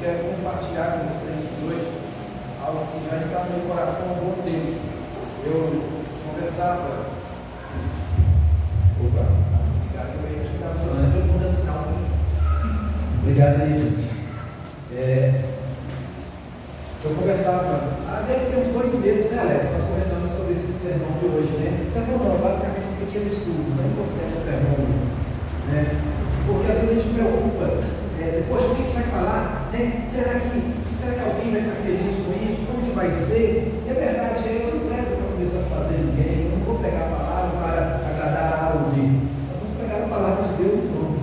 quero compartilhar com vocês hoje algo que já está no meu coração há um bom tempo. Eu conversava. Opa, obrigado, eu vejo que está funcionando, todo mundo dando sinal. Obrigado aí, gente. Eu conversava, deve ter uns 2 meses, né, Alex? Nós comentamos sobre esse sermão de hoje, né? Sermão não, basicamente um pequeno estudo, não considero sermão, né? Porque às vezes a gente se preocupa, poxa, o que vai falar? Né? Será que alguém vai ficar feliz com isso? Como que vai ser? E a verdade é, eu não prego para poder satisfazer ninguém, eu não vou pegar a palavra para agradar a alguém. Nós vamos pregar a palavra de Deus em nome,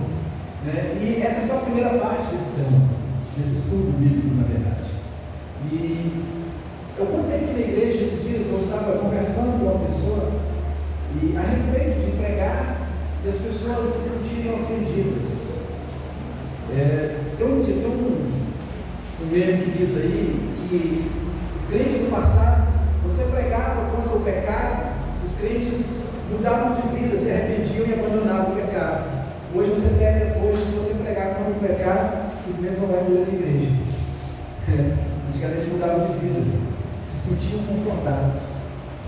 né? E essa é só a primeira parte desse sermão, desse estudo bíblico, na verdade. E eu contei que na igreja esses dias eu estava conversando com uma pessoa e a respeito de pregar e as pessoas se sentirem ofendidas. Tem um meme que diz aí que os crentes do passado, você pregava contra o pecado, os crentes mudavam de vida, se arrependiam e abandonavam o pecado. Hoje, se você pregar contra o pecado, os membros não vão mudar de igreja. Antigamente mudavam de vida, se sentiam confrontados.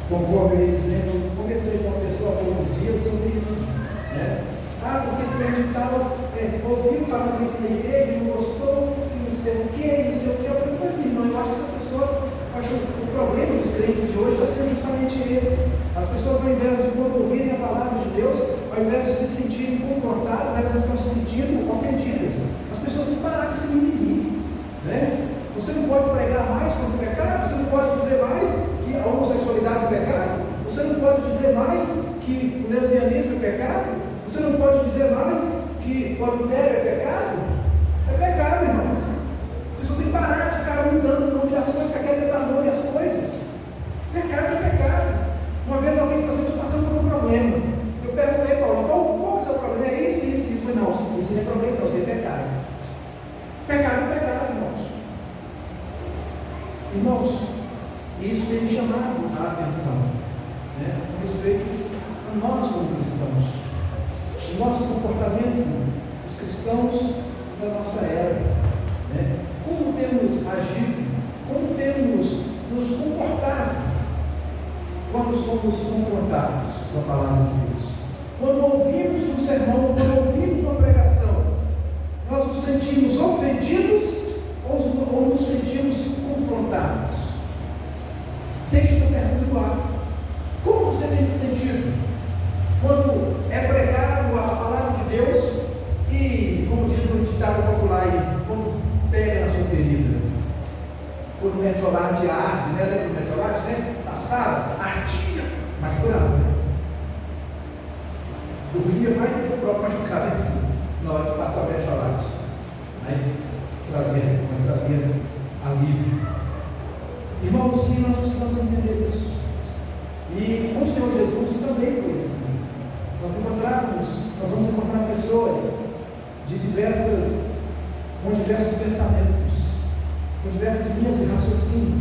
Conforme ele dizendo, eu conversei com uma pessoa há alguns dias sobre isso, né? Porque fulano de tal ouviu falar isso na igreja, não gostou, não sei o que. Eu falei, mas irmão, eu acho que essa pessoa, o problema dos crentes de hoje está sendo justamente esse. As pessoas, ao invés de quando ouvirem a palavra de Deus, ao invés de se sentirem confrontadas, elas estão se sentindo ofendidas. As pessoas têm que parar com esse mimimi, né? Você não pode pregar mais contra o pecado, você não pode dizer mais que a homossexualidade é pecado, você não pode dizer mais que o lesbianismo é pecado, você não pode dizer mais que o adultério é pecado. É pecado, irmãos. As pessoas têm que parar de ficar mudando o nome das coisas, ficar querendo dar nome às coisas. Pecado é pecado. Uma vez alguém falou assim, estou passando por um problema. Eu perguntei, Paulo, qual é o seu problema? É isso. Eu falei, não, isso não é problema, não, isso é pecado. Pecado é pecado, irmãos. Irmãos, isso tem me chamado a atenção, né, com respeito a nós como cristãos, o nosso comportamento, os cristãos da nossa era, né, como temos agido, como temos nos comportado quando somos confrontados com a palavra de Deus. Quando ouvimos um sermão, quando ouvimos uma pregação, nós nos sentimos ofendidos ou nos sentimos confrontados? Deixe essa pergunta no ar. Como você tem se sentido quando é pregado a palavra de Deus e, como diz no ditado popular aí, quando pega na sua ferida, quando o metiolate arde, né? Lembra do metiolate, né? Passava, ardia, mas curava. Doía mais do que o próprio machucado em si, na hora de passar o metiolate, mas trazia alívio. Irmãos, sim, nós precisamos entender isso. E com o Senhor Jesus também foi assim. Nós vamos encontrar pessoas com diversos pensamentos, com diversas linhas de raciocínio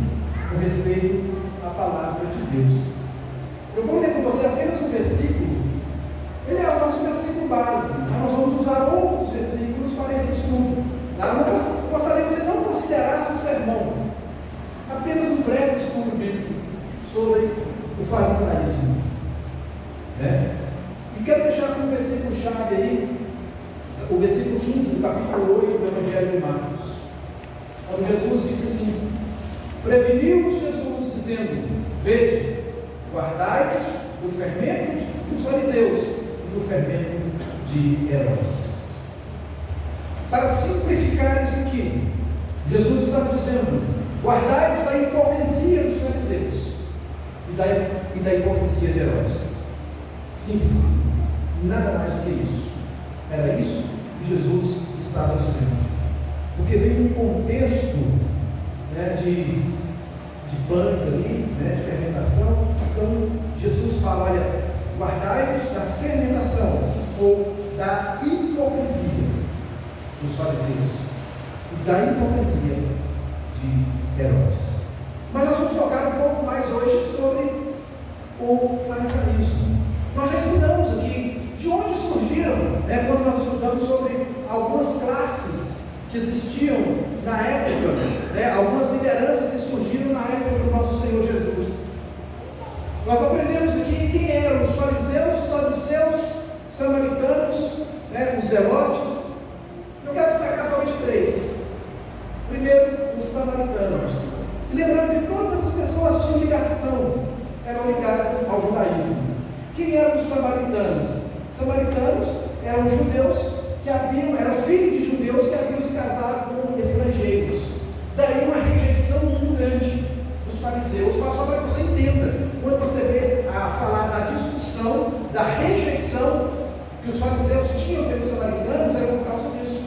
com respeito à palavra de Deus. Eu vou ler com você apenas um versículo. Ele é o nosso versículo base. Nós vamos usar outros versículos para esse estudo. Eu gostaria que você não considerasse um sermão, apenas um breve estudo bíblico sobre o farisaísmo, né? E quero deixar com um versículo chave aí, o versículo 15 do capítulo 8 do Evangelho de Marcos, quando Jesus disse assim: preveniu-os Jesus, dizendo: vede, guardai-vos do fermento dos fariseus e do fermento de Herodes. Para simplificar isso aqui, Jesus estava dizendo: guardai-vos da hipocrisia dos fariseus e da hipocrisia de Herodes. Simples assim, nada mais do que isso. Era isso que Jesus estava dizendo, porque veio um contexto, né, de pães ali, né, de fermentação. Então Jesus fala: olha, guardai-vos da fermentação ou da hipocrisia dos fariseus e da hipocrisia de Herodes. Mas nós vamos focar um pouco mais hoje sobre o farisaísmo. Nós já estudamos aqui de onde surgiram, né, quando nós estudamos sobre algumas classes que existiam na época, algumas lideranças que surgiram na época do nosso Senhor Jesus. Nós aprendemos aqui quem eram os fariseus, os saduceus, samaritanos, os zelotes. Eu quero destacar somente 3. Primeiro, os samaritanos. E lembrando que todas essas pessoas tinham ligação, eram ligadas ao judaísmo. Quem eram os samaritanos? Samaritanos eram judeus que eram filhos de judeus que haviam se casado com estrangeiros. Daí uma rejeição muito grande dos fariseus. Só para que você entenda, quando você vê a falar da discussão, da rejeição que os fariseus tinham pelos samaritanos, era por causa disso.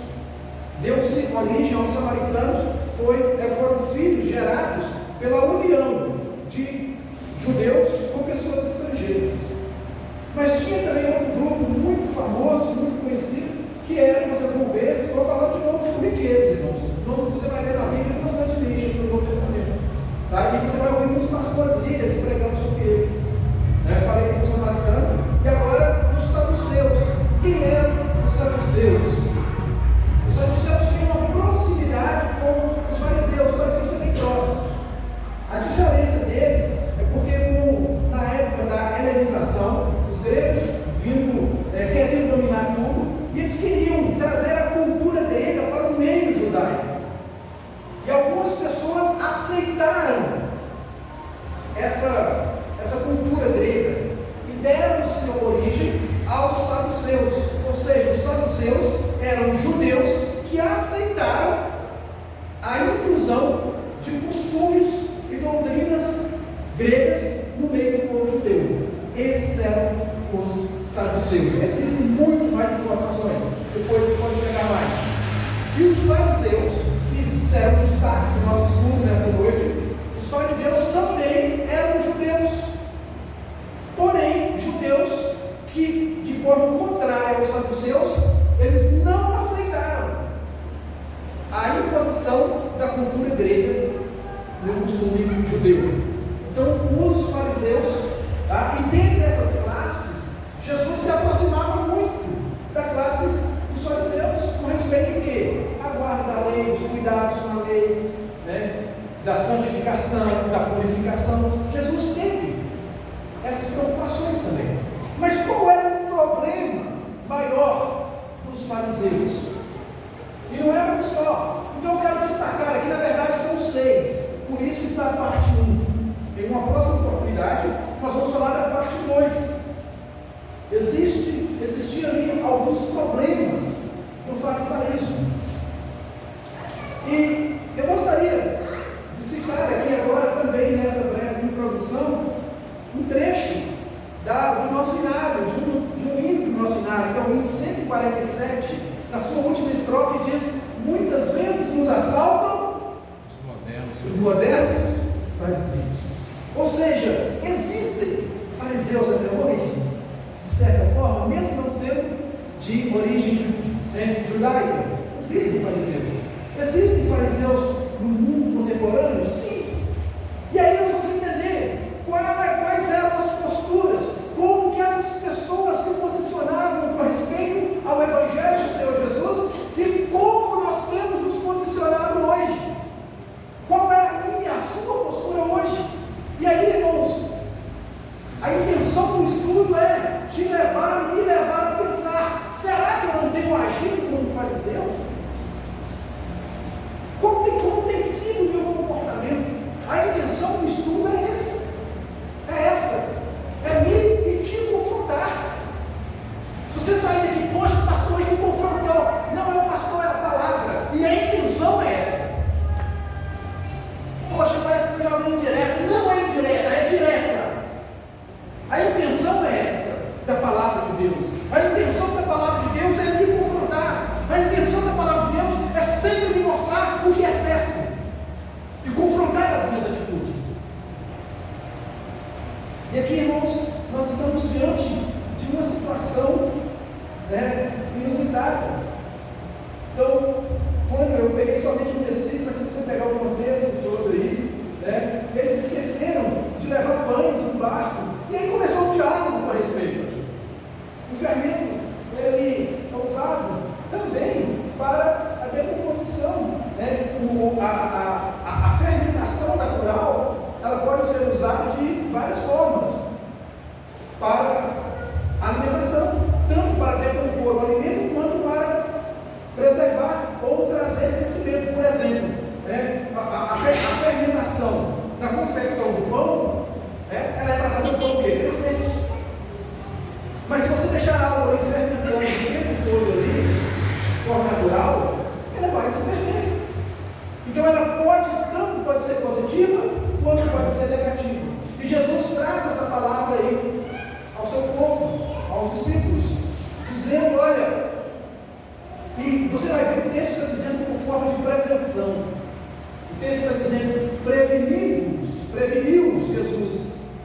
Deu-se origem aos samaritanos, foram filhos gerados pela união de judeus com pessoas estrangeiras. Mas tinha também outro grupo muito famoso, muito conhecido, que era, vocês vão ver, estou falando de nomes corriqueiros, irmãos, nomes que você vai ler na Bíblia constantemente no Novo Testamento. Tá? E você vai ouvir muitos pastores líderes pregando sobre eles. Falei com os samaritanos, e agora os saduceus. Quem eram os saduceus? Os saduceus tinham uma proximidade com os fariseus ser bem próximos. A diferença deles é porque, na época da helenização, os gregos querendo dominar tudo, e eles queriam trazer a cultura grega para o meio judaico. E algumas pessoas aceitaram essa cultura grega e deram sua origem aos saduceus. Ou seja, os saduceus eram judeus que aceitaram a inclusão de costumes e doutrinas gregas no meio do povo judeu. Esses eram os saduceus. Existem muito mais informações, depois você pode pegar mais. E os fariseus, que fizeram destaque do nosso estudo nessa noite, os fariseus também eram judeus, porém judeus que, de forma contrária aos saduceus, eles não aceitaram a imposição da cultura grega no costume judeu. Então, os fariseus, e dentro dessas classes, Jesus se aproximava muito da classe dos fariseus, com respeito ao quê? A guarda da lei, os cuidados com a lei, da santificação, da purificação. Jesus teve essas preocupações também. Mas qual era o problema maior dos fariseus? E não era um só. Então eu quero destacar aqui, na verdade são 6. Por isso que está a parte 1. Em uma próxima oportunidade, nós vamos falar da parte 2. Existiam ali alguns problemas no farisaísmo. E eu gostaria de citar aqui agora também, nessa breve introdução, um trecho do nosso hinário, de um hino do nosso hinário, que é o hino 147, na sua última estrofe diz: muitas vezes nos assaltam os modernos fariseus. Ou seja, existem fariseus até hoje, de certa forma, mesmo não sendo de origem judaica. Existem fariseus. Existem fariseus no mundo contemporâneo? Sim. E aí nós vamos entender quais eram as posturas, como que essas pessoas se posicionavam com respeito ao Evangelho do Senhor Jesus e como nós temos nos posicionado hoje. Qual é a minha, a sua postura hoje? E aí, irmãos, a intenção do estudo é te levar e me levar a pensar: será que eu não tenho agido como um fariseu? Como tem sido o meu comportamento? A intenção do estudo é essa. É me e te confrontar. Se você sair daqui, poxa, o pastor aí me confrontou. Não é o pastor, é a palavra. E a intenção é essa. Poxa, parece que tem alguém indireto. Não é indireta, é direta. A intenção é essa, da palavra de Deus. A intenção da palavra de Deus é me confrontar. A intenção da palavra de Deus é sempre me mostrar o que é certo e confrontar as minhas atitudes. E aqui, irmãos, nós estamos diante de uma situação inusitada. Então, quando eu peguei somente um versículo, mas se você pegar o contexto todo aí, eles se esqueceram de levar pães no barco, e aí começou um diálogo a respeito aqui. O fermento, ele é usado também para a decomposição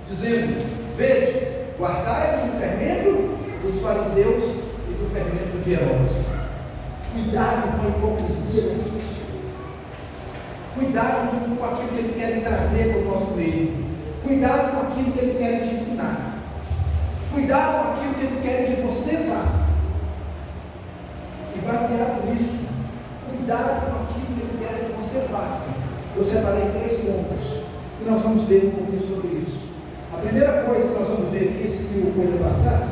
dizendo: vede, guardai-vos do fermento dos fariseus e do fermento de Herodes. Cuidado com a hipocrisia dessas pessoas. Cuidado com aquilo que eles querem trazer para o nosso meio. Cuidado com aquilo que eles querem te ensinar. Cuidado com aquilo que eles querem que você faça. E baseado nisso, cuidado com aquilo que eles querem que você faça. Eu separei 3 pontos e nós vamos ver um pouquinho sobre isso. A primeira coisa que nós vamos ver aqui, se o coisa passar,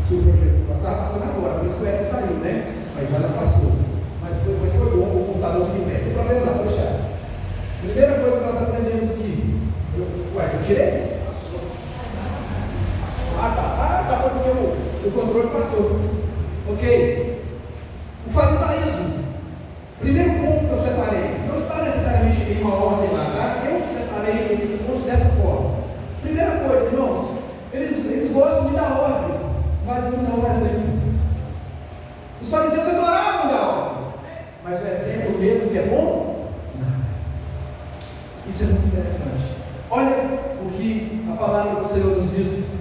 se o projeto passar, está passando agora, por isso que o Eric saiu, né? Mas já não passou. Mas depois foi bom o computador que mete. Não tem problema não, deixa. Primeira coisa que nós aprendemos aqui. Eu tirei? Tá, foi porque o controle passou. Ok? O farisaísmo. Primeiro ponto que eu separei. Não está necessariamente em uma ordem lá, tá? Eu separei esses pontos dessa forma. Primeira coisa, irmãos, eles gostam de dar ordens, mas não dão exemplo. Os fariseus adoravam dar ordens, mas o exemplo mesmo que é bom, nada. Isso é muito interessante. Olha o que a palavra do Senhor nos diz.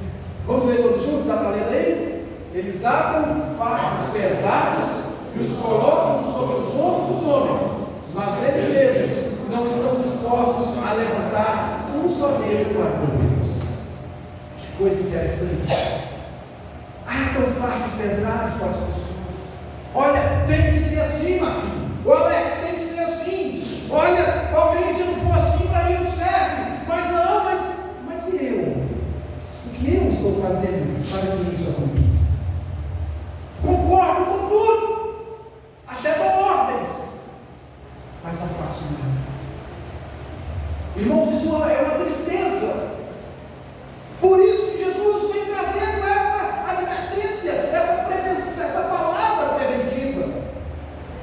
Vamos ler todos juntos? Dá para ler aí? Eles atam fardos pesados e os colocam sobre os ombros dos homens, mas eles mesmos não estão dispostos a levantar um só dedo para ouvi-los. Que coisa interessante. Atam fardos pesados para as pessoas. Olha, tem que ser assim, Marquinhos. O Alex, tem que ser assim. Olha, Paulinho, se não for assim, para mim não serve. Mas não, mas e eu? O que eu estou fazendo para que isso aconteça? Concordo com tudo, até dou ordens, mas não faço nada. Irmãos, isso é uma tristeza. Por isso que Jesus vem trazendo essa advertência, essa palavra preventiva.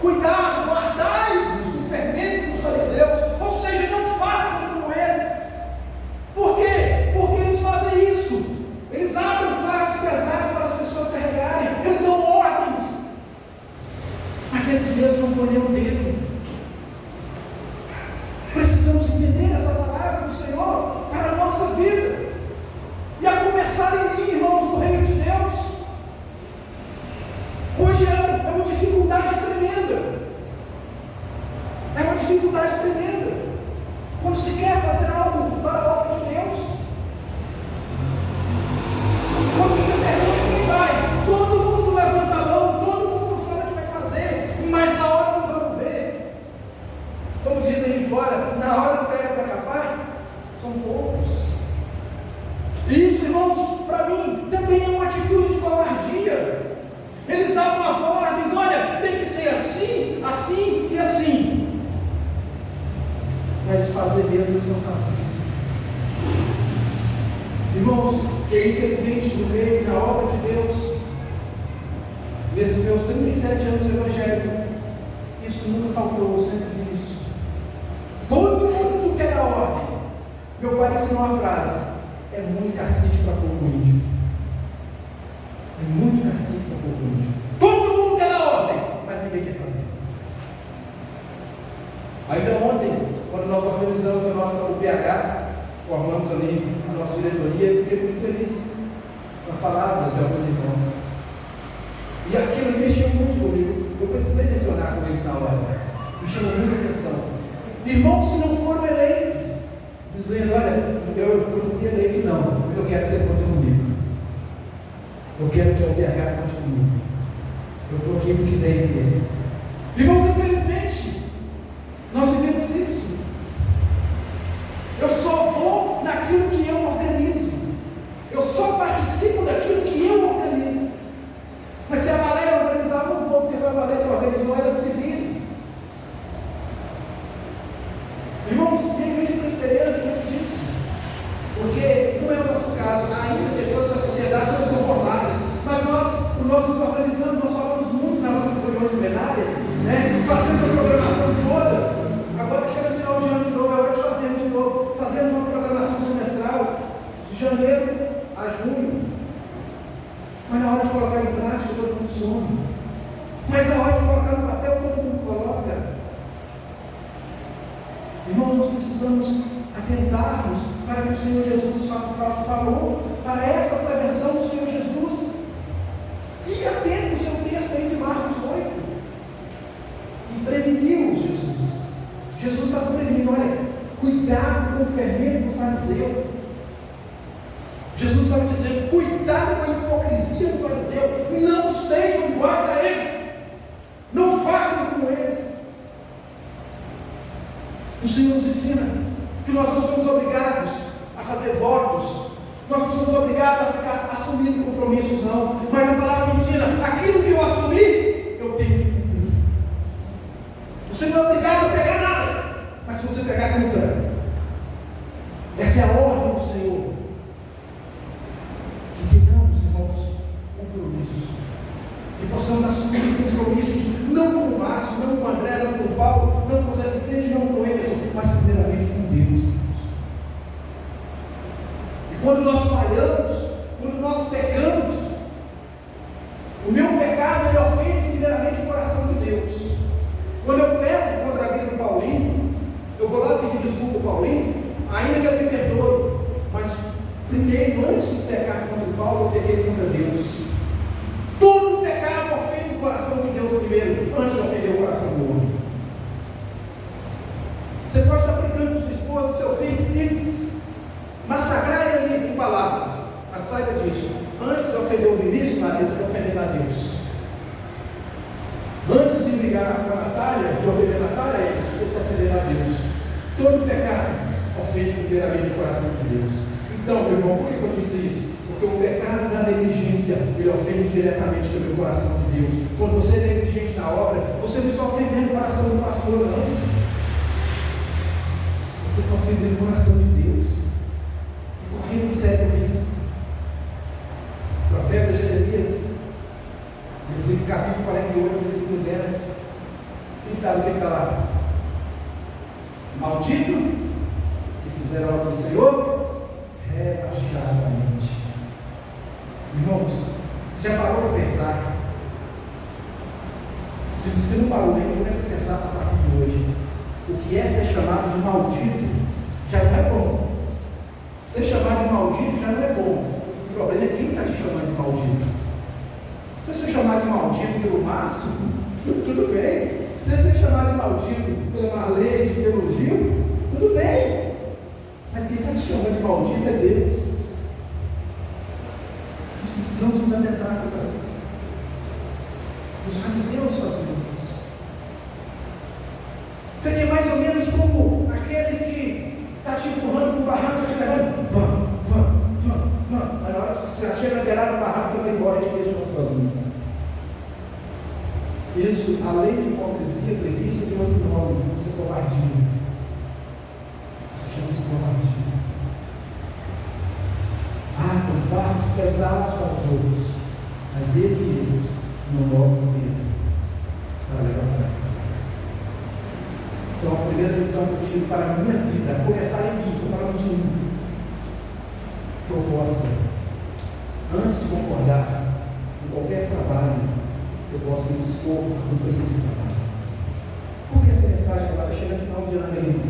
Cuidado, guardai-vos do fermento dos fariseus, ou seja, não façam como eles. Por quê? Porque eles fazem isso. Eles abrem fardos pesados para as pessoas carregarem, eles dão ordens, mas eles mesmos não põem o dedo. Precisamos entender essa palavra do Senhor para a nossa vida. E a começar em mim, irmãos, no reino de Deus. Hoje é uma dificuldade tremenda. É uma dificuldade tremenda. Quando se quer fazer algo para a obra de Deus. Quando você pergunta quem vai, todo mundo levanta a mão, todo mundo fala que vai fazer, mas na hora não vamos ver. Como dizem aí fora, na hora do pé para capar, são poucos. Isso, irmãos, para mim, também é uma atitude de covardia. Eles davam as ordens: olha, tem que ser assim, assim e assim. Mas fazer mesmo eles não fazem. Irmãos, que infelizmente no meio da obra de Deus, nesses meus 37 anos de evangelho, isso nunca faltou, eu sempre vi isso. Todo mundo quer dar ordem. Meu pai ensinou uma frase: é muito cacique para pouco índio. É muito cacique para pouco índio. Todo mundo quer dar ordem, mas ninguém quer fazer. Ainda ontem, quando nós organizamos o PH, formamos ali a nossa diretoria, eu fiquei muito feliz com as palavras de alguns irmãos. E aquilo me mexeu muito comigo. Eu precisei mencionar com eles na hora. Me chamou muita atenção. Irmãos que não foram eleitos, dizendo: olha, eu não fui eleito não, mas eu quero que você conte comigo. Eu quero que o PH conte comigo. Eu estou aqui porque deve ter. Irmãos, infelizmente, nós vivemos isso. Eu só vou naquilo que eu organizo. Eu só participo daquilo que eu organizo. Mas se a Valéria organizar, eu não vou, porque foi a Valéria que organizou, ela se vira. Irmãos, e a igreja presbiteriana tem muito disso. Porque não é o nosso caso. Ainda que todas as sociedades não são formadas, mas nós nos organizamos, nós falamos muito nas nossas reuniões plenárias, né? Fazemos a programação toda. Agora que chega no final de ano de novo, é hora de fazermos de novo. Fazemos uma programação semestral, de janeiro a junho. Mas na hora de colocar em prática, todo mundo some. Mas na hora de colocar no papel, todo mundo coloca. Irmãos, nós precisamos atentarmos para que o Senhor Jesus falou, para essa prevenção do Senhor Jesus. Fique atento no seu texto aí de Marcos 8. E preveniu Jesus. Jesus estava prevenindo, olha, cuidado com o fermento do fariseu. Jesus estava dizendo, cuidado com a hipocrisia do fariseu, não sejam iguais a eles, não façam como eles. O Senhor nos ensina que nós não somos obrigados a fazer votos, nós não somos obrigados a ficar assumindo compromissos, não, mas a palavra ensina, aquilo que eu assumi, eu tenho que cumprir. Você não é obrigado a pegar nada, mas se você pegar, cumpra. Essa é a ordem do Senhor. Que tenhamos, irmãos, compromisso, que possamos assumir compromissos, não com o Márcio, não com o André, não com o Paulo, não com o Zé Vicente, não com o Emerson, mas primeiramente com Deus. E quando nós falhamos, quando nós pecamos, o meu pecado ele ofende primeiramente o coração de Deus. Quando eu peco contra a vida do Paulinho, eu vou lá pedir desculpa ao Paulinho, ainda que ele me perdoe, mas primeiro, antes de pecar contra o Paulo, eu pequei contra Deus. Todo pecado ofende o coração de Deus primeiro, antes de ofender o coração do homem. Você pode estar brincando com sua esposa, com seu filho, e massacrar ele ali com palavras, mas saiba disso, antes de ofender o Vinícius, Larissa, você está ofendendo a Deus. Antes de brigar com a Natália, de ofender a Natália, você está ofendendo a Deus. Todo pecado ofende primeiramente o coração de Deus. Então, meu irmão, por que eu disse isso? Porque o pecado da negligência, ele ofende diretamente o coração de Deus. Quando você é negligente na obra, você não está ofendendo o coração do pastor, não. Você está ofendendo o coração de Deus. E correndo sério com isso. O profeta Jeremias, versículo capítulo 48, versículo 10. Quem sabe o que está lá? Maldito que fizeram a obra do Senhor rebaixadamente. Irmãos, você já parou para pensar? Se você não parou nem, comece a pensar a partir de hoje. O que é ser chamado de maldito já não é bom. Ser chamado de maldito já não é bom. O problema é quem está te chamando de maldito. Se você ser chamado de maldito pelo Márcio, tudo bem. Se você ser chamado de maldito pela Marlene, pelo Gil, tudo bem. Mas quem está te chamando de maldito é Deus. Nós precisamos nos atentar a isso. Os fariseus faziam isso. Seria mais ou menos como aqueles que estão te empurrando com o barranco, te levando. Vamos. Mas na hora que você chega na beirada do barranco, eu vou embora e te deixa sozinho. Isso, além de hipocrisia, preguiça, tem outro nome, isso é covardia. Isso chama-se covardia. Com fardos pesados para os outros, mas eles não dobram o dedo para levar para casa. Então, a primeira lição que eu tiro para a minha vida, começar em mim, estou falando de mim, que eu possa, antes de concordar com qualquer trabalho, eu posso me dispor a cumprir esse trabalho. Por que essa mensagem agora chega no final de ano aí,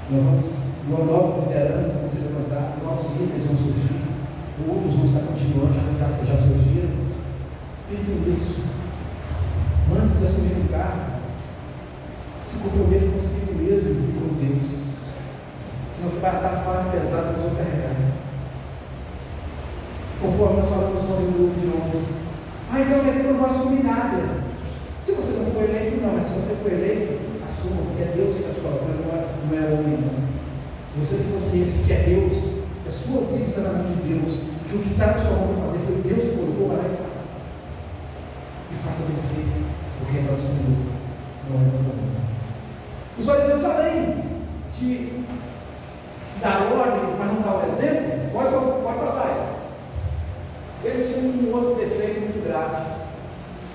nós vamos, novas lideranças vão se levantar, novos líderes vão surgir, outros vão estar continuando, já surgiram. Pensem nisso. Antes de assumir um cargo, se comprometa consigo mesmo e com Deus. Senão você vai estar fardo pesado para os carregar. Conforme nós falamos no grupo de homens. Então quer dizer que eu não vou assumir nada. Se você não for eleito, não, mas se você for eleito, assuma, porque é Deus que está te colocando, não é homem, não. Se você tem consciência de que é Deus, que a sua vida está na mão de Deus, que o que está na sua mão para fazer foi Deus que colocou, vai lá e faça. E faça bem feito, porque é para o Senhor, não é para o mundo. Os fariseus, além de dar ordens, mas não dar o exemplo, pode passar aí. Eles tinham um outro defeito muito grave.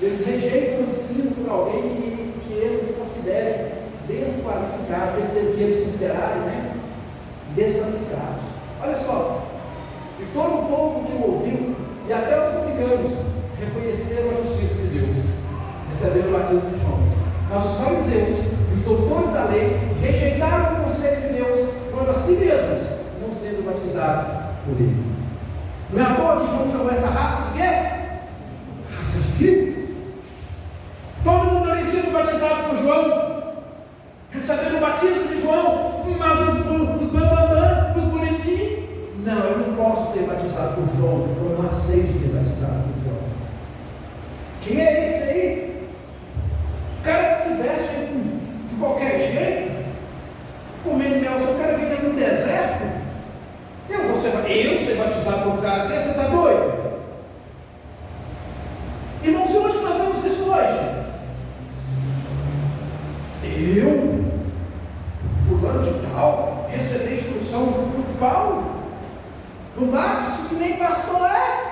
Eles rejeitam o ensino por alguém que eles considerem desqualificado, que eles considerarem, né? Desqualificados. Olha só, e todo o povo que o ouviu, e até os publicanos, reconheceram a justiça de Deus, receberam o batismo de João. Mas os fariseus, os doutores da lei, rejeitaram o conselho de Deus si mesmas, não sendo batizados por Ele. Não é à toa que João chamou essa raça de quê? Raça de filhos. Todo mundo ali sendo batizado por João, recebendo o batismo de João, mas os bambambam, os bonitinhos, não, eu não posso ser batizado por João, eu não aceito ser batizado por João. Quem é esse aí? O cara que se veste de qualquer jeito, comendo mel, se o cara fica no deserto, eu ser batizado por um cara desse, você está doido? Irmãos, onde nós vemos isso hoje? Eu, fulano de tal, recebi instrução do Paulo, no máximo que nem pastor é.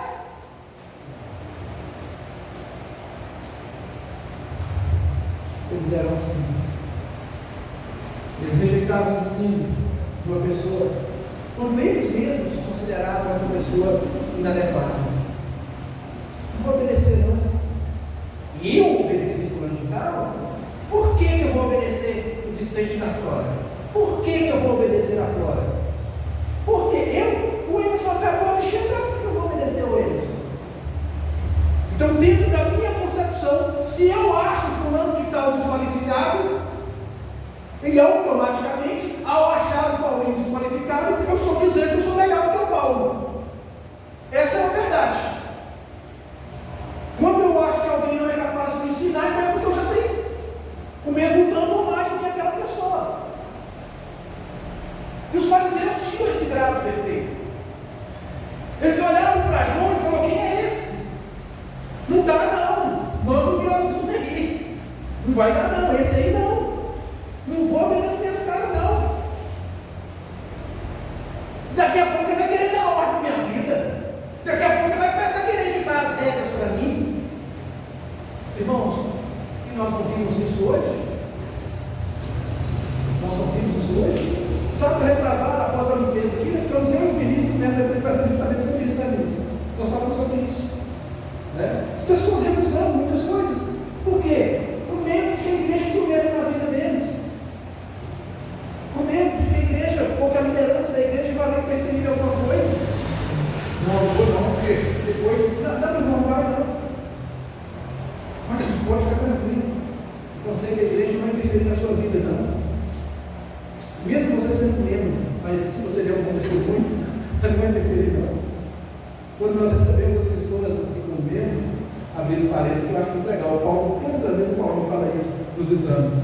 Eles eram assim. Eles rejeitavam o ensino de uma pessoa, quando eles mesmos consideravam essa pessoa inadequada. Não vou obedecer, não. E eu obedeci fulano de tal? Por que eu vou obedecer o Vicente na Flora? Por que eu vou obedecer na Flora? Porque o Emerson acabou de chegar, por que eu vou obedecer ao Emerson? Então, dentro da minha concepção, se eu acho fulano de tal desqualificado, e automaticamente, ao achar o Paulinho desqualificado, eu estou dizendo que eu sou melhor do que o Paulo. Essa é a verdade. Quando eu acho que alguém não é capaz de me ensinar, então é porque eu já sei o mesmo tanto ou mais do que aquela pessoa. E os fariseus tinham esse grau de defeito. Eles olharam para João e falaram: quem é esse? Não dá não, manda um miozinho aí. Não vai dar não, esse aí não. Não vou obedecer esse cara não. Daqui a pouco ele vai querer dar ordem na minha vida. Daqui a pouco ele vai começar a querer ditar as regras para mim. Irmãos, e nós não vimos isso hoje? Nós não vimos isso hoje? Sábado retrasado, após a limpeza aqui, ficamos eu e o Vinícius, às vezes ele pensa em saber sobre isso, né, Vinícius? Nós falamos sobre isso. As pessoas recusando muitas coisas. Por quê? Com medo de que a igreja interfere na vida deles. Com medo de que a igreja, ou que a liderança da igreja vai interferir em alguma coisa. Não vou não, porque depois, não vai não. Mas pode ficar tranquilo. O conselho da igreja não vai interferir na sua vida não. Mesmo você sendo membro, mas se você der um bom testemunho, não vai interferir não. Quando nós recebemos as pessoas aqui como membros, às vezes parece que eu acho muito legal. O Paulo, muitas vezes o Paulo fala isso nos exames.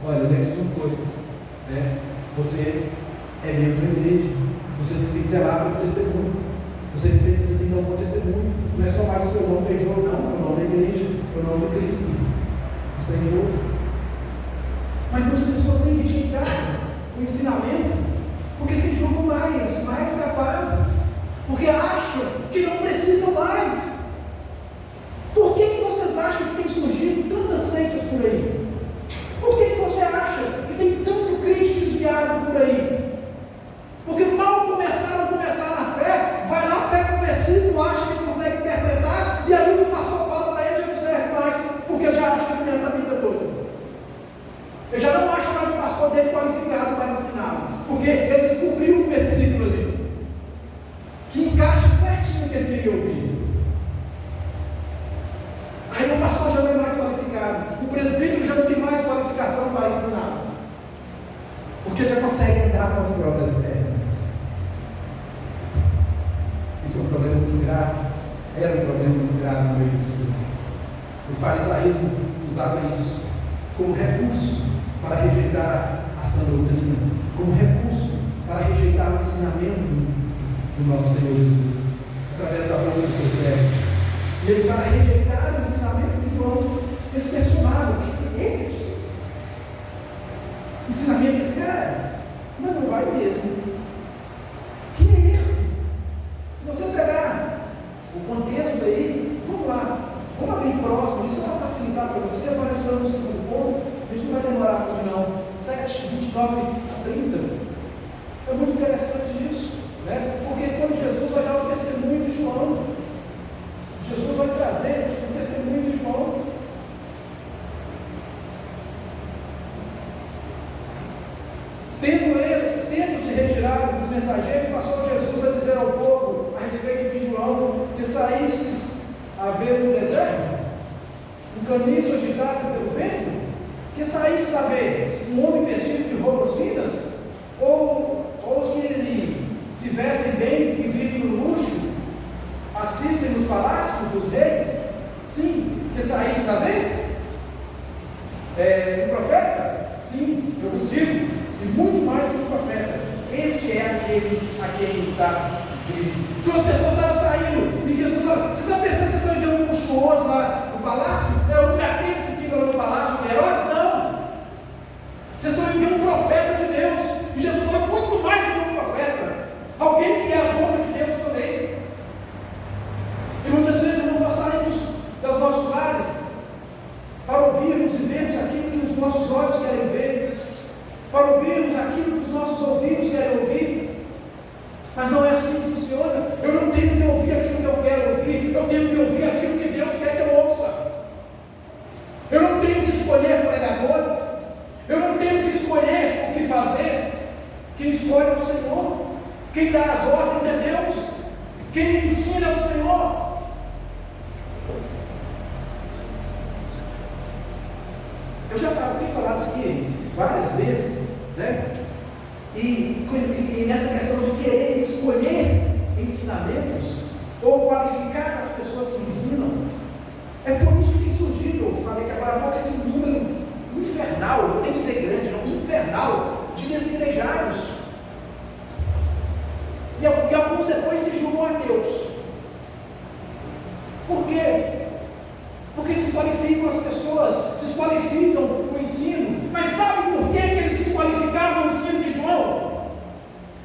Olha, lembre-se de uma coisa, né? Você é membro da igreja, você tem que zelar pelo testemunho, você tem que dar um bom testemunho. Não é só mais o seu nome que é jogo, não, é o nome da igreja, é o nome de Cristo. Isso é jogo. Mas muitas pessoas têm rejeitado o ensinamento porque se julgam mais capazes, porque acham que não precisam mais. Por que vocês acham que tem surgido tantas seitas por aí? Por que você acha que tem tanto crente desviado por aí? Porque mal começaram na fé, vai lá, pega o versículo, acha que consegue interpretar, e aí o pastor fala para ele, já não serve mais, porque já acha que conhece a Bíblia toda. Eu já não acho mais o pastor dele qualificado para ensinar, porque ele descobriu um versículo ali, que encaixa certinho o que ele queria ouvir. Aí o pastor já não é mais qualificado, o presbítero já não tem mais qualificação para ensinar, porque já consegue andar com as próprias pernas. Isso é um problema muito grave, era um problema muito grave no meio do povo. O farisaísmo usava isso como recurso para rejeitar a sã doutrina, como recurso para rejeitar o ensinamento do nosso Senhor Jesus, através da boca dos seus servos. E eles, para rejeitar o ensinamento de João, eles questionavam: o que é esse aqui? Ensinamento desse cara? Mas não vai mesmo. Quem é esse? Se você pegar o contexto aí, vamos lá, vamos abrir próximo, isso vai facilitar para você. Agora estamos no segundo ponto, a gente não vai demorar muito não. 7, 29 a 30. É muito interessante isso, né? Porque quando Jesus vai dar o testemunho de João, Jesus vai trazer o testemunho de João. Tendo se retirado dos mensageiros, passou Jesus a dizer ao povo a respeito de João, que saístes a ver no deserto, um caniço agitado pelo vento, que saístes a ver um homem vestido de roupas finas, ou os que se vestem bem e vivem no luxo, assistem nos palácios dos reis? Sim, que saístes a ver? Um profeta? Sim, eu vos digo, e muito mais que um profeta. Este é aquele a quem está escrito. Então as pessoas estavam saindo, e Jesus falou: vocês estão pensando que vocês estão vendo um luxuoso lá no palácio? É um daqueles que ficam lá no palácio de Herodes? Não! Vocês estão vendo um profeta de Deus. E Jesus falou: muito mais do que um profeta, alguém que é a boca de Deus também. E muitas vezes nós saímos dos nossos lares para ouvirmos e vermos aquilo que os nossos olhos querem ver, para ouvirmos aquilo que os nossos ouvidos querem ouvir, mas não é assim que funciona. Eu não tenho que ouvir aquilo que eu quero ouvir, eu tenho que ouvir aquilo que Deus quer que eu ouça. Eu não tenho que escolher pregadores, eu não tenho que escolher o que fazer. Quem escolhe é o Senhor, quem dá as ordens é Deus, quem me ensina é o Senhor. Eu já tenho falado isso aqui várias vezes, né? E nessa questão de querer escolher ensinamentos ou qualificar as pessoas que ensinam, é por isso que tem surgido, eu falei que agora pode esse número infernal, não vou nem dizer grande, não, infernal, de desigrejados. E alguns depois se julgam ateus. Por quê? Porque desqualificam as pessoas, desqualificam o ensino. Mas sabe por que eles desqualificavam o ensino de João?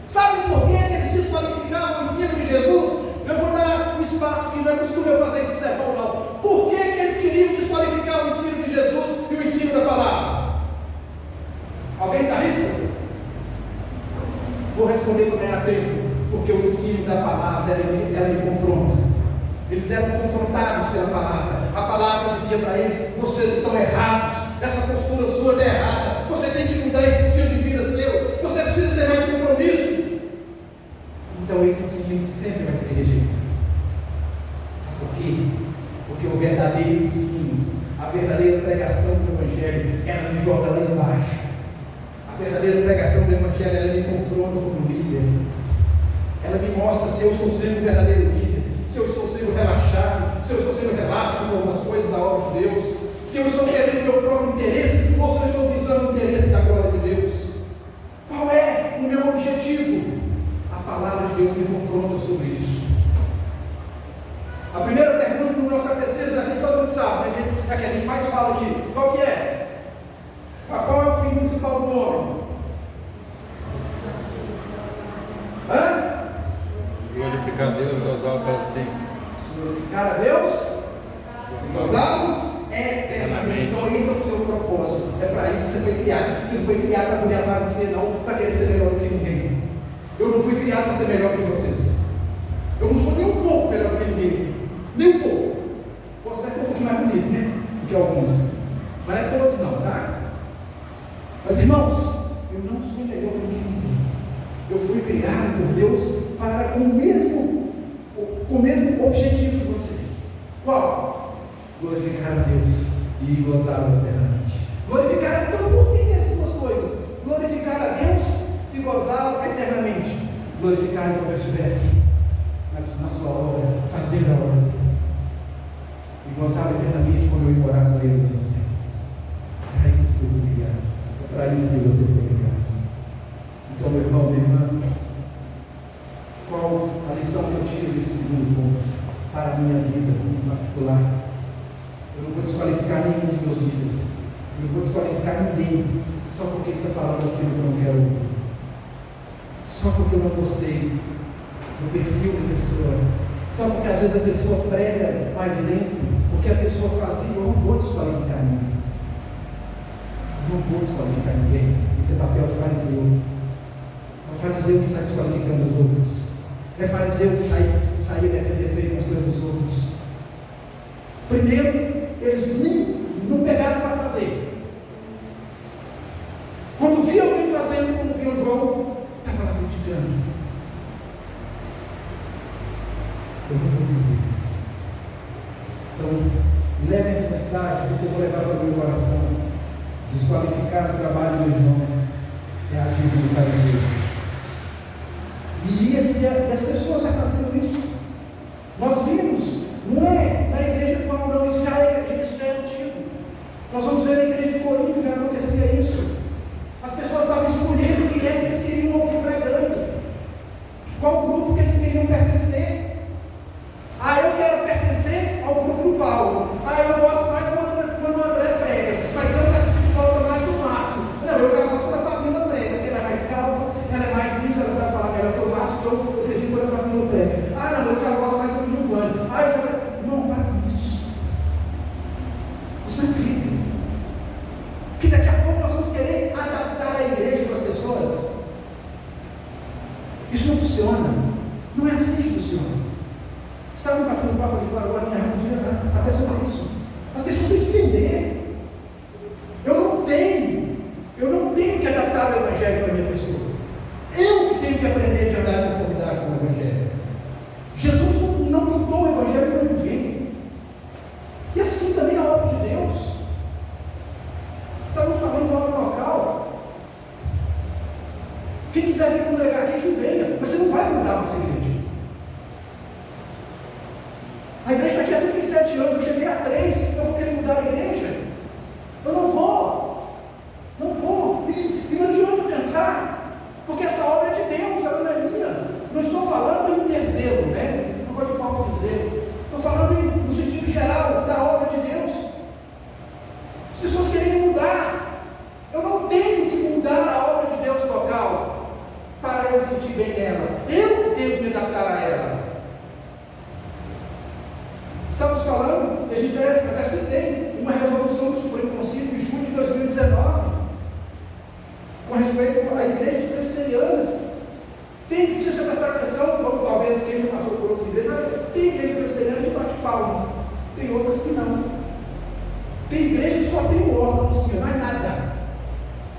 Sabe por que eles desqualificavam o ensino de Jesus? Eu vou dar um espaço que não é costume eu fazer esse sermão, não. Por que eles queriam desqualificar o ensino de Jesus e o ensino da palavra? Alguém está nisso? Vou responder como é ateu. Porque o ensino da palavra ela me confronta. Eles eram confrontados pela palavra. A palavra dizia para eles: vocês estão errados, essa postura sua está errada, você tem que mudar esse estilo de vida seu, você precisa ter mais compromisso. Então esse ensino sempre vai ser rejeitado. Sabe por quê? Porque o verdadeiro ensino, a verdadeira pregação do Evangelho, ela me joga lá embaixo. A verdadeira pregação do Evangelho, ela me confronta como líder. Ela me mostra se eu estou sendo um verdadeiro líder, se eu estou sendo relaxado, se eu estou sendo relapso com algumas coisas da obra de Deus, se eu estou querendo o meu próprio interesse ou se eu estou visando o interesse da glória de Deus. Qual é o meu objetivo? A palavra de Deus me confronta sobre isso. A primeira pergunta do nosso catecismo, essa todo mundo sabe, né? É a que a gente mais fala aqui. Qual que é? Qual é o fim principal do homem? Glorificar a Deus, gozá-lo para sempre. Glorificar a Deus, gozá-lo eternamente. Então esse é o seu propósito. É para isso que você foi criado. Você não foi criado para poder aparecer, não para querer ser melhor do que ninguém. Eu não fui criado para ser melhor que vocês. Eu não sou nem um pouco melhor do que ninguém. Nem um pouco. Posso até ser um pouquinho mais bonito, né? Do que alguns. Mas não é todos não, tá? Mas irmãos, eu não sou melhor do que ninguém. Eu fui criado por Deus para com o mesmo objetivo que você. Qual? Glorificar a Deus e gozá-lo eternamente. Glorificar, então por que essas duas coisas? Glorificar a Deus e gozá-lo eternamente. Glorificar quando eu estiver aqui, na sua obra, fazendo a obra dele. E gozá-lo eternamente quando eu ir morar com ele no céu. É para isso que eu fui criado. É para isso que você foi criado. Então, meu irmão, minha irmã, qual a lição que eu tiro desse segundo ponto para a minha vida em particular? Eu não vou desqualificar nenhum dos meus líderes. Eu não vou desqualificar ninguém só porque está falando aquilo que eu não quero ouvir. Só porque eu não gostei do perfil da pessoa. Só porque às vezes a pessoa prega mais lento, porque a pessoa fazia, eu não vou desqualificar ninguém. Eu não vou desqualificar ninguém. Esse é papel de fariseu. É o fariseu que está desqualificando os outros. É fariseu que saía defender feio com as coisas dos outros. Primeiro, eles não pegaram para fazer. Quando via alguém fazendo, como viu João, estava lá. criticando. Eu não vou dizer isso. Então, leve essa mensagem, porque eu vou levar para o meu coração. Desqualificar o trabalho do irmão é agir do fariseu. E as pessoas já fazendo isso. Nós vimos, não é na igreja atual, não, isso já é antigo. Nós vamos ver na igreja de Corinto, já acontecia isso. As pessoas estavam escolhendo quem é que eles queriam ouvir pregando, qual grupo que eles queriam pertencer. Eu quero pertencer ao grupo do Paulo. Eu gosto mais quando o André prega, mas eu já sinto falta mais do Márcio. Não, eu já gosto quando a família prega, porque ela é mais calma, ela é mais isso, ela sabe falar melhor que o Márcio, então eu prefiro quando a família prega. Não, eu já gosto mais do Giovanni. Não, para com isso. Isso não é incrível. Que daqui a pouco nós vamos querer adaptar a igreja para as pessoas. Isso não funciona. Não é assim que funciona. Estava batendo papo de fora agora, minha reunião, até sobre isso. As pessoas têm que entender. Eu não tenho que adaptar o Evangelho para a minha pessoa. Eu que tenho que aprender de andar em conformidade com o Evangelho. Jesus não pintou o Evangelho para ninguém. E assim também a obra de Deus. Estamos falando de uma obra local. Quem quiser vir congregar aqui, que venha. Mas você não vai mudar essa igreja. A igreja está aqui há 37 anos, eu cheguei a 3, eu vou querer mudar a igreja? Eu não vou. Não vou. E não adianta tentar, porque essa obra é de Deus, ela não é minha. Não estou falando em terceiro, né? Não vou de falta de dizer. Estou falando no sentido geral da obra de Deus. As pessoas querem mudar. Eu não tenho que mudar a obra de Deus local para eu me sentir bem nela. Eu tenho que me adaptar a ela. Estamos falando, a gente até citei uma resolução do Supremo Conselho de junho de 2019, com respeito à igrejas presbiterianas. Tem, se você prestar atenção, ou talvez quem já passou por outras igrejas, tem igreja presbiteriana que bate palmas, tem outras que não. Tem igreja que só tem o órgão em cima, mais nada.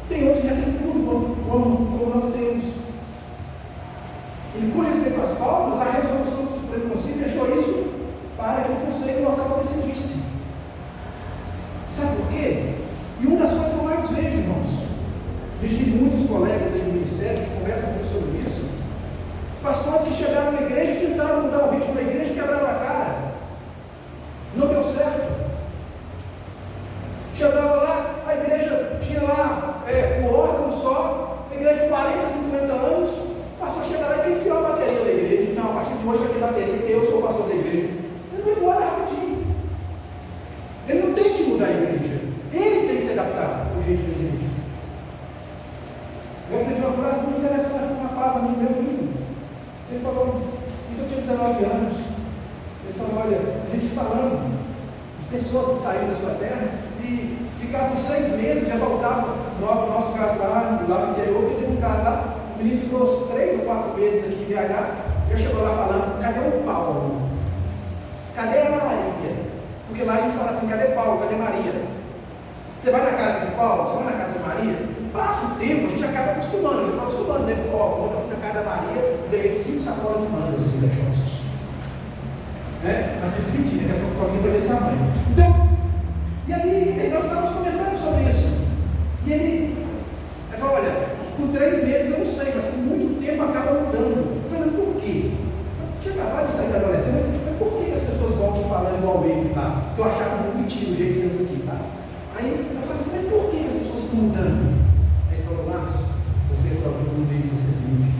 Tem outras que já tem tudo, como nós temos. E com respeito às palmas, a resolução do Supremo Conselho deixou isso para que o conselho local decidisse. Sabe por quê? E uma das coisas que eu mais vejo, irmãos, vejo que muitos colegas aí do ministério conversam muito sobre isso, pastores que chegaram na igreja e tentaram mudar o ritmo da igreja e quebraram a cara. Não deu certo. Chegava lá, a igreja tinha lá o órgão só, a igreja de 40, 50 anos, o pastor chega lá e quem enfiou a bateria da igreja? Não, a partir de hoje aqui bateria, eu sou o pastor da igreja. Ele vai embora rapidinho. Ele não tem que mudar a igreja. Ele tem que se adaptar ao jeito da igreja. Eu aprendi uma frase muito interessante com um rapaz, amigo meu lindo. Ele falou, isso eu tinha 19 anos. Ele falou, olha, a gente falando de pessoas que saíram da sua terra e ficavam 6 meses, já voltavam. No nosso caso lá no interior, que teve um caso lá, o menino ficou 3 ou 4 meses aqui em BH, já chegou lá falando, cadê o Paulo? Cadê a Maria? Porque lá a gente fala assim, cadê Paulo? Cadê Maria? Você vai na casa de Paulo? Você vai na casa de Maria? Passa o tempo, a gente acaba acostumando, a gente está acostumando, né? Vou na casa da Maria, ganhei 5 sacolas de mandas, os lechosos. Mas você pedir, né? Que essa família foi desse tamanho. Então, e aí nós estávamos comentando sobre isso. E ele falou, olha, com 3 meses eu não sei, mas com muito tempo acaba mudando. Eu falei, por quê? Eu tinha acabado de sair da adolescência, mas por que as pessoas voltam falando igual eles lá? Que eu achava muito mentira o jeito de ser aqui, tá? Aí eu falei assim, mas por que as pessoas estão mudando? Aí ele falou, Márcio, você é produto no meio que você vive.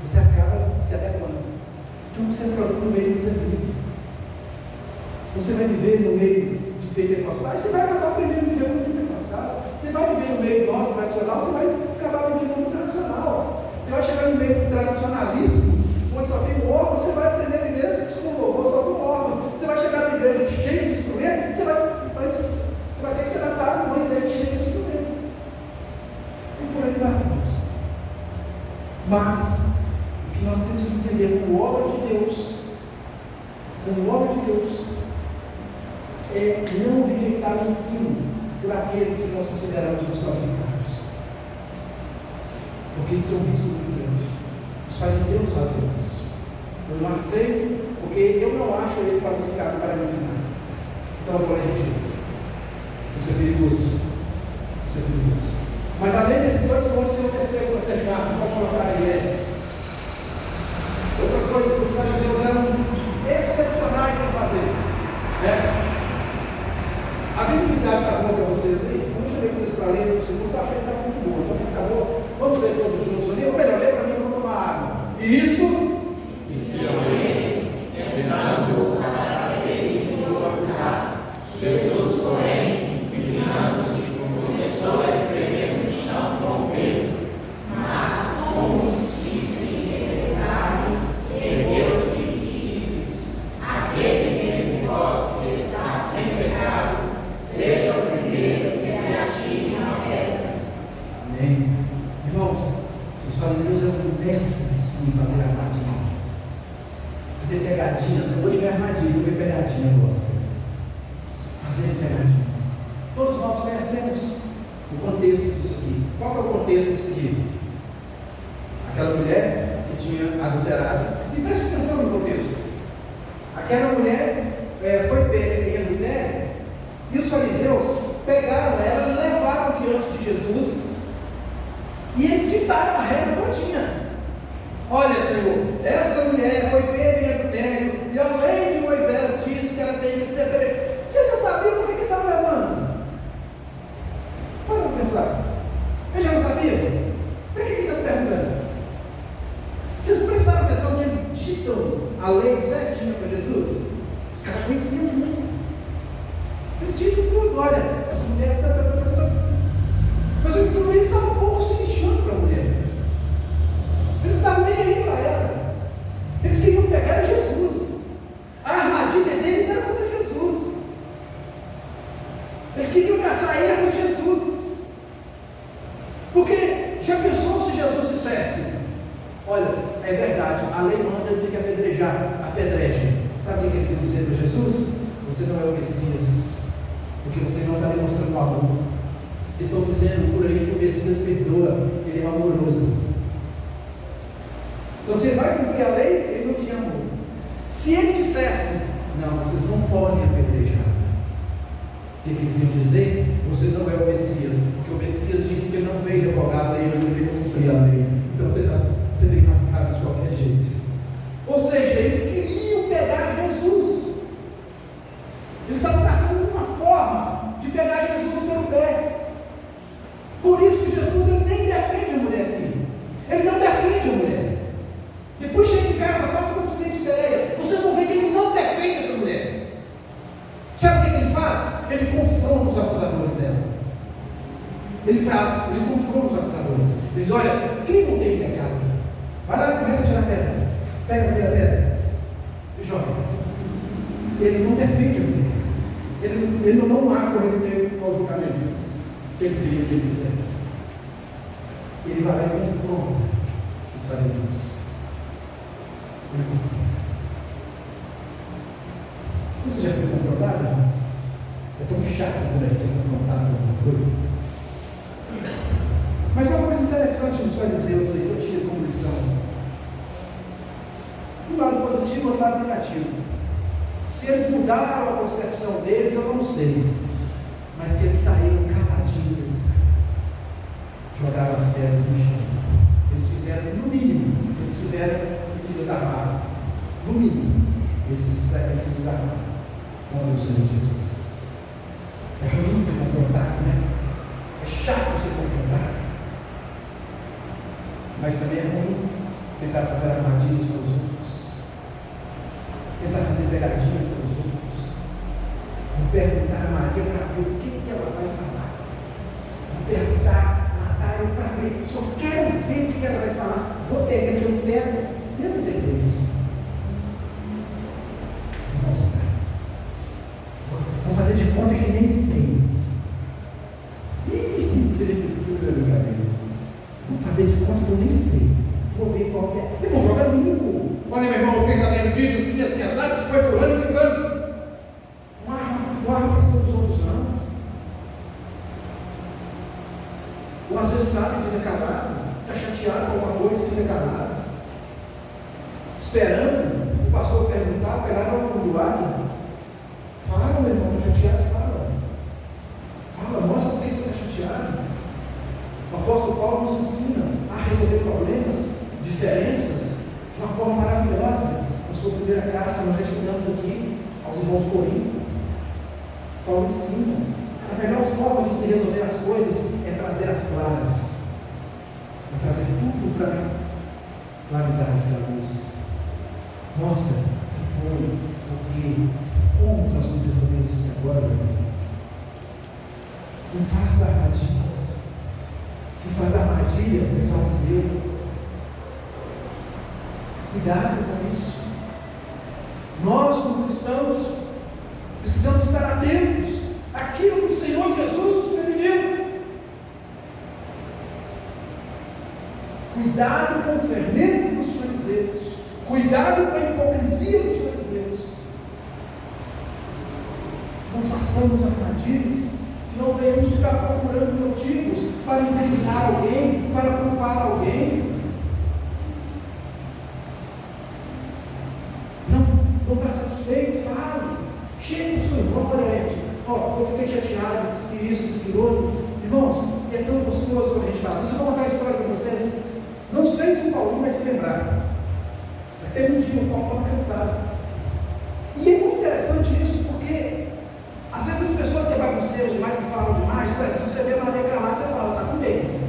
Você acaba se adequando. Então você é produto no meio que você vive. Você vai viver no meio de pentecostais, você vai acabar aprendendo a viver no pentecostal. Você vai viver no meio nosso tradicional, você vai acabar vivendo no tradicional. Você vai chegar no meio do tradicionalíssimo, onde só tem um órgão, você vai aprender a viver assim com louvor, só com um órgão. Você vai chegar na igreja cheia de instrumentos, você vai ter que se adaptar a uma igreja cheia de instrumentos. E por aí vai. Mas o que nós temos que entender como obra de Deus, é não rejeitar o ensino por aqueles que nós consideramos desqualificados. Porque isso é um risco muito grande. Os fariseus faziam isso. Eu não aceito, porque eu não acho ele qualificado para me ensinar. Então eu vou rejeito. Isso é perigoso. Isso é perigoso. Mas além desses dois pontos, tem um terceiro para terminar. Vou colocar aí. Outra coisa que os fariseus eram excepcionais em fazer. A visibilidade está boa para vocês aí? Como eu chamei vocês para ler, o segundo está muito bom. Então está bom? Vamos ler todos juntos ali. Ou melhor, lê para mim, eu vou tomar água. E isso? Tentando para ele glorificar. Jesus, porém, inclinando-se, começou a escrever no chão com o dedo. Mas, como justiça e verdade, ergueu-se e disse: aquele dentre vós que está sem pecado, seja o primeiro que lhe atire uma pedra. Amém. Irmãos, os fariseus eram mestres em fazer armadilhas. Fazer pegadinhas. Depois de ver armadilha, foi pegadinha, eu gosto. Fazer pegadinhas. Todos nós conhecemos o contexto disso aqui. Qual é o contexto disso aqui? Aquela mulher que tinha adulterado. E preste atenção no contexto. Aquela mulher foi pega em adultério. E os fariseus pegaram ela e levaram diante de Jesus. E eles ditaram a regra todinha. Olha, Senhor, essa mulher foi pega em adultério, e a lei de Moisés diz que ela tem que ser presa. Você já sabia por que estava levando? Para pensar. Eu já não sabia? Por que você está perguntando? Vocês prestaram atenção que eles ditam a lei certinha para Jesus? Os caras conheciam muito. Eles ditam tudo. Olha, essa mulher mas tudo isso estava um pouco se lixando para a mulher. Eles estavam nem aí para ela. Eles queriam pegar Jesus. A armadilha deles era contra Jesus. Eles queriam caçar ele com Jesus. Porque já pensou se Jesus dissesse: olha, é verdade, a lei manda eu ter que apedrejar, apedreje. Sabe o que eles iam dizer para Jesus? Você não é o Messias, porque você não está demonstrando amor. Estão dizendo por aí que o Messias perdoa, ele é amoroso. Então você vai cumprir a lei, ele não te amou. Se ele dissesse: não, vocês não podem apedrejar, o que eles iam dizer? Você não é o Messias, porque o Messias disse que ele não veio revogar a lei, mas ele veio cumprir a lei. Então você tem que mascarar de qualquer jeito. Ou seja, eles queriam pegar Jesus. Eles estavam caçando uma forma de pegar Jesus pelo pé. Por isso que Jesus ele nem defende a mulher aqui. Ele não defende a mulher. Depois chega em casa, passa como estudante de Bereia. Vocês vão ver que ele não defende essa mulher. Sabe o que ele faz? Ele confronta os acusadores dela. Ele confronta os acusadores. Ele diz: olha, quem não tem pecado? Vai lá e começa a tirar pedra. Pega a primeira pedra e joga. Ele não defende a mulher. Ele não há correspondente ao julgamento que eles queriam que ele fizesse. Ele vai lá e confronta os fariseus. Ele confronta. Você já foi confrontado, irmãos? É tão chato quando a gente é confrontado com alguma coisa. Mas uma coisa interessante nos fariseus aí que eu tiro como lição: um lado positivo e outro lado negativo. Se eles mudaram a concepção deles, eu não sei. Mas que eles saíram caladinhos, eles saíram. Jogaram as pedras no chão. Eles tiveram, no mínimo, se desarmaram. No mínimo, eles se desarmaram com o Senhor Jesus. É ruim ser confrontado, né? É chato ser confrontado. Mas também é ruim tentar fazer armadilhas para os outros. Tentar fazer pegadinha para os outros. Vou perguntar a Maria para ver o que ela vai falar. Vou perguntar a Natália para ver. Só quero ver o que ela vai falar. Vou pegar o que eu quero. Eu não entendo isso. Vou fazer de conta que nem sei. Que gente escura do cabelo. Vou fazer de conta que eu nem sei. Vou ver qual que é. Irmão, joga limpo. Olha, meu irmão, eu fiquei sabendo disso, assim, assado, foi fulano e ciclano. Não arma para cima dos outros, não. Ou às vezes sabe, fica calado. está chateado com alguma coisa e fica calado, esperando o pastor perguntar, pegar no lado. Fala, meu irmão, está chateado, fala. Fala, mostra por que você está chateado. O apóstolo Paulo nos ensina a resolver problemas, diferenças, de uma forma maravilhosa. Na sua primeira carta, nós já estudamos aqui aos irmãos de Corinto. Paulo ensina. A melhor forma de se resolver as coisas é trazer as claras. É trazer tudo para a claridade da luz. Mostra o que foi, porque, como nós vamos resolver isso aqui agora, meu irmão? Não faça armadilhas. Quem faz armadilha é fariseu. Cuidado com isso. Nós, como cristãos, precisamos estar atentos àquilo que o Senhor Jesus nos preveniu. Cuidado com o fermento dos fariseus. Cuidado com a hipocrisia dos fariseus. Não façamos armadilhas. Não venhamos ficar procurando motivos para incriminar alguém, para culpar alguém. Não está satisfeito, fale. Chega no seu irmão, olha, eu fiquei chateado, e isso, aquilo outro. Irmãos, é tão gostoso quando a gente faz. Eu vou contar a história para vocês. Não sei se o Paulinho vai se lembrar. Teve um dia, o Paulo estava cansado. E é muito interessante isso, porque às vezes as pessoas que é bagunceiras demais, que falam demais, se você vê Maria calada, você fala, está com medo.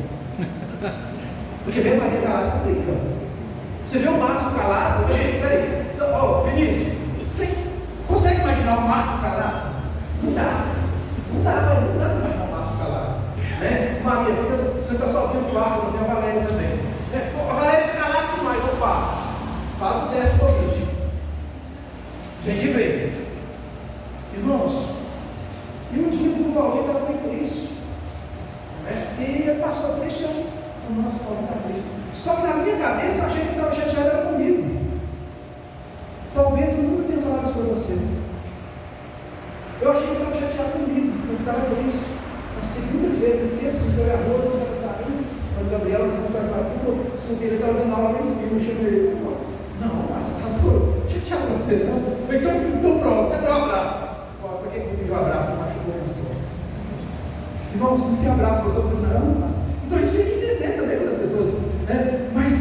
Porque vê Maria calada, complica. Você vê o Márcio calado, gente, peraí, Vinícius, você consegue imaginar o Márcio calado? Não dá para imaginar o Márcio calado. Né? Maria, você está sozinho no quarto, não tem a Valéria também. A Valéria está calada demais, opa, faz o teste Covid. Tem que ver. Irmãos, e um dia o Paulinho estava bem triste. E ele passou triste, eu falei, nossa, Paulinho está triste. Só que na minha cabeça eu achei que ele estava chateado era comigo. Talvez eu nunca tenha falado isso para vocês. Eu achei que ele estava chateado comigo, porque estava triste. Na segunda-feira, não esqueço, o seu arroz já saiu, quando o Gabriel, você vai falar, ele estava dando aula lá em cima, eu chamei ele. Não, mas está chateado com você, não? Então pronto, dá um abraço. Para que eu pedi um abraço? Machucou minhas costas. Irmãos, não tem abraço para você, não. Então a gente tem que entender também quando as pessoas, né? Mas,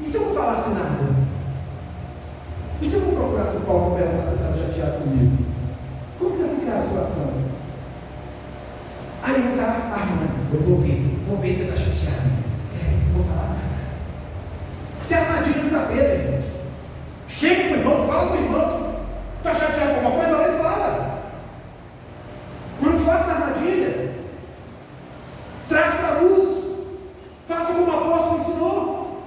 e se eu não falasse nada? E se eu não procurasse o Paulo para perguntar se ele estava chateado comigo? Como que ia ficar a situação? Aí eu vou estar armando, eu vou ver se ele está chateado. Não vou falar nada. Isso é armadilha do capeta, irmãos. Chega com o irmão, fala com o irmão. Está chateado com alguma coisa? Lá ele fala. Não faça armadilha. Traz para a luz. Faça como o apóstolo ensinou.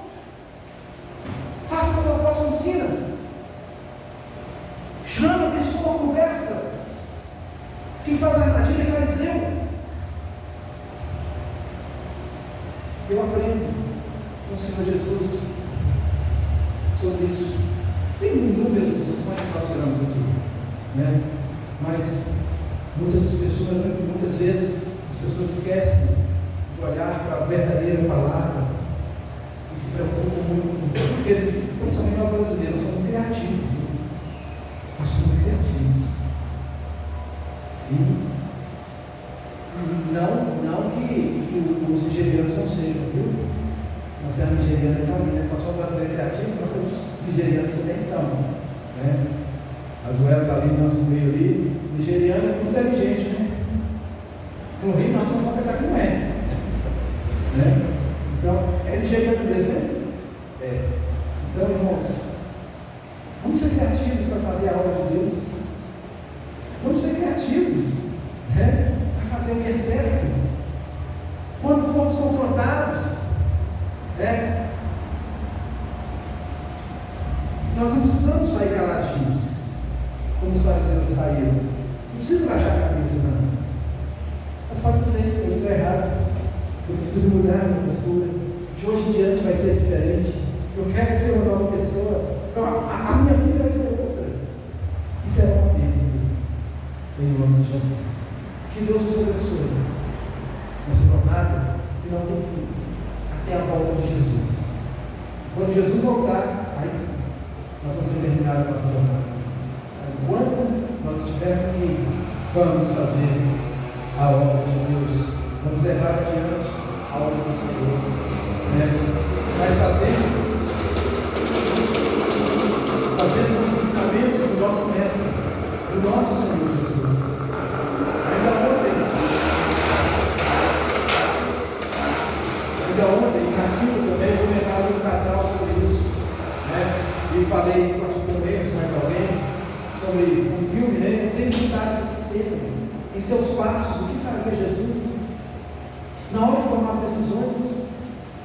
Faça como o apóstolo ensina. Chama a pessoa, conversa. Quem faz armadilha é fariseu. Eu aprendo com o Senhor Jesus sobre isso. Tem inúmeras lições que nós tiramos aqui, né? Mas muitas vezes as pessoas esquecem de olhar para a verdadeira palavra e se preocupam muito com tudo, porque principalmente nós brasileiros somos criativos, nós somos criativos. E não que os nigerianos não sejam, viu? Nós somos nigerianos também, né? Nós somos brasileiros criativos, nós somos nigerianos também são, né? A Zoela está ali no nosso meio ali. Nigeriano é muito inteligente, né? No Rio não, você não pode pensar que não é, né? Então, é nigeriano mesmo, né? É. Então, irmãos, vamos ser criativos para fazer a obra de Deus. Vamos ser criativos, né? Para fazer o que é certo. Quando formos confrontados, né? Nós não precisamos sair caladinhos, como os fariseus saíram. Não precisa baixar a cabeça, não. É só dizer que eu estou errado. Eu preciso mudar a minha postura. De hoje em diante vai ser diferente. Eu quero ser uma nova pessoa. Então, a minha vida vai ser outra. Isso é uma bênção. Em nome de Jesus. Que Deus nos abençoe nessa jornada e não tem fim. é a volta de Jesus. Quando Jesus voltar, aí sim, nós vamos terminar a nossa jornada. Mas enquanto nós estivermos aqui, vamos fazer a obra de Deus, vamos levar adiante a obra do Senhor, mas fazendo os ensinamentos do nosso Mestre, do nosso Senhor Jesus. Ainda ontem, na quinta também, eu comentava com um casal sobre isso, e falei com eles, mais alguém, sobre um filme, eu tenho estudado isso aqui sempre, em seus passos, o que faria Jesus na hora de tomar as decisões.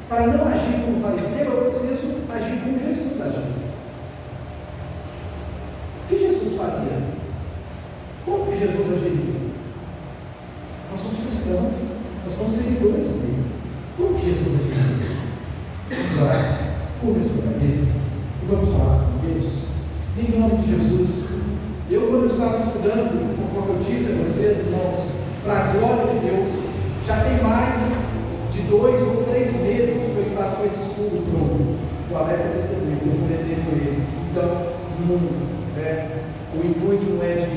Para não agir como fariseu, eu preciso agir como Jesus agiu. O que Jesus faria? Como que Jesus agiria? Nós somos cristãos, nós somos seguidores dele. Como que Jesus agiria? Vamos orar, curva a sua cabeça e vamos falar com Deus. Em nome de Jesus, quando eu estava estudando, conforme eu disse a vocês, irmãos, para a glória de Deus, já tem mais de 2 ou 3 meses que eu estava com esse estudo pronto. O Alex é testemunho, eu comentei com ele. Então, o intuito não é de,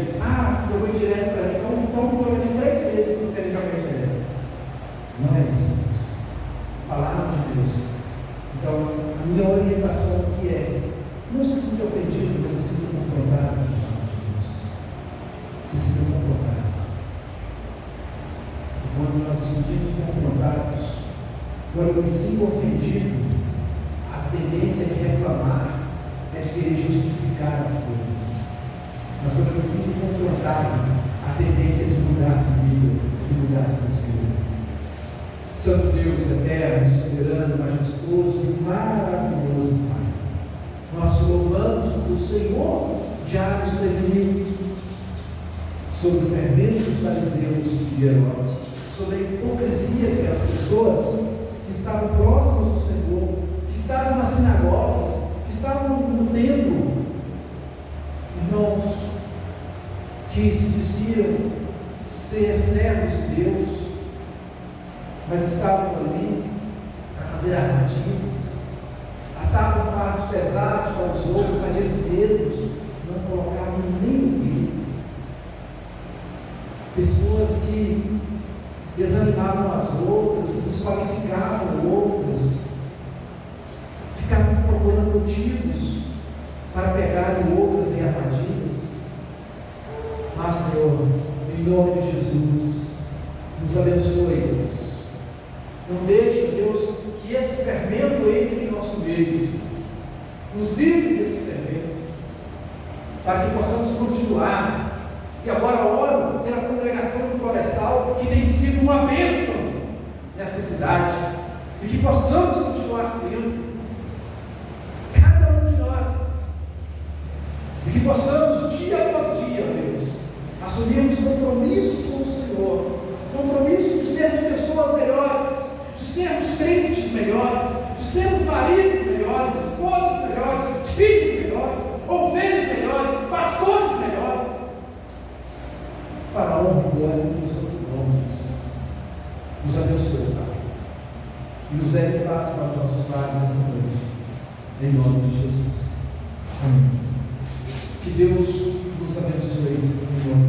eu vou direto para ele, então eu tenho 3 meses que não tem realmente direto. Não é isso, Deus. Palavra de Deus. Então, a minha orientação aqui é: não se sinta ofendido, você se sinta confrontado com a palavra de Deus. Se sinta confrontado. E quando nós nos sentimos confrontados, quando eu me sinto ofendido, a tendência de reclamar é de querer justificar as coisas. Mas quando eu me sinto confrontado, a tendência é de mudar de vida, de mudar de postura. Santo Deus, eterno, soberano, majestoso e maravilhoso Pai, nós te louvamos porque o Senhor já nos preveniu sobre o fermento dos fariseus e Herodes, sobre a hipocrisia daquelas pessoas que estavam próximas do Senhor, que estavam nas sinagogas, que estavam no templo, irmãos, que se diziam ser servos de Deus, mas estavam ali para fazer armadilhas, atavam fardos pesados para os outros, mas eles mesmos não colocavam nem o perigo. Pessoas que desanimavam as outras, que desqualificavam outras, ficavam procurando motivos para pegarem outras em armadilhas. Mas, Senhor, em nome de Jesus, nos abençoe, Deus. Não deixe, Deus, que esse fermento entre em nosso meio. Nos livre desse fermento, para que possamos continuar. E agora oro pela congregação do Florestal, que tem sido uma bênção nessa cidade, e que possamos continuar sendo, cada um de nós, e que possamos, dia após dia, Deus, assumirmos compromissos com o Senhor, compromisso de sermos pessoas melhores, de sermos crentes melhores, de sermos maridos melhores, esposas melhores, filhos melhores, ovelhas melhores, pastores melhores, para a honra e glória do Senhor, em nome de Jesus. Nos abençoe, Pai, e nos leve em paz para os nossos lares nessa noite, em nome de Jesus. Amém. Que Deus nos abençoe, em nome de Jesus.